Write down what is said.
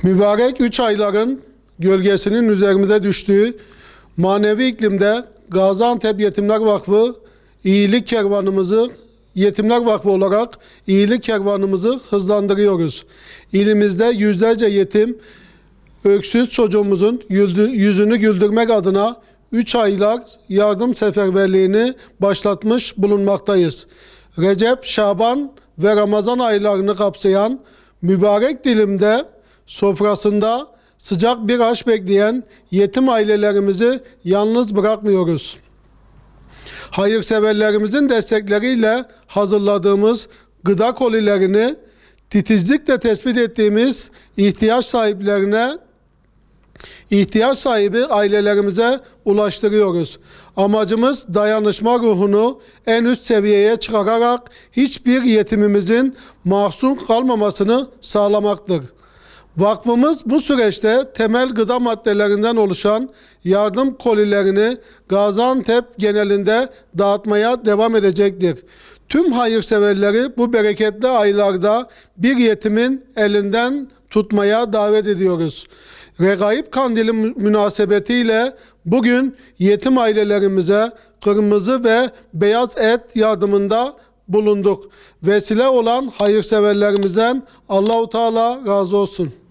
Mübarek 3 ayların gölgesinin üzerimize düştüğü manevi iklimde Gaziantep Yetimler Vakfı iyilik kervanımızı, Yetimler Vakfı olarak iyilik kervanımızı hızlandırıyoruz. İlimizde yüzlerce yetim, öksüz çocuğumuzun yüzünü güldürmek adına 3 aylar yardım seferberliğini başlatmış bulunmaktayız. Recep, Şaban ve Ramazan aylarını kapsayan mübarek dilimde sofrasında sıcak bir aş bekleyen yetim ailelerimizi yalnız bırakmıyoruz. Hayırseverlerimizin destekleriyle hazırladığımız gıda kolilerini titizlikle tespit ettiğimiz ihtiyaç sahibi ailelerimize ulaştırıyoruz. Amacımız dayanışma ruhunu en üst seviyeye çıkararak hiçbir yetimimizin mahzun kalmamasını sağlamaktır. Vakfımız bu süreçte temel gıda maddelerinden oluşan yardım kolilerini Gaziantep genelinde dağıtmaya devam edecektir. Tüm hayırseverleri bu bereketli aylarda bir yetimin elinden tutmaya davet ediyoruz. Regaib Kandili münasebetiyle bugün yetim ailelerimize kırmızı ve beyaz et yardımında bulunduk. Vesile olan hayırseverlerimizden Allah-u Teala razı olsun.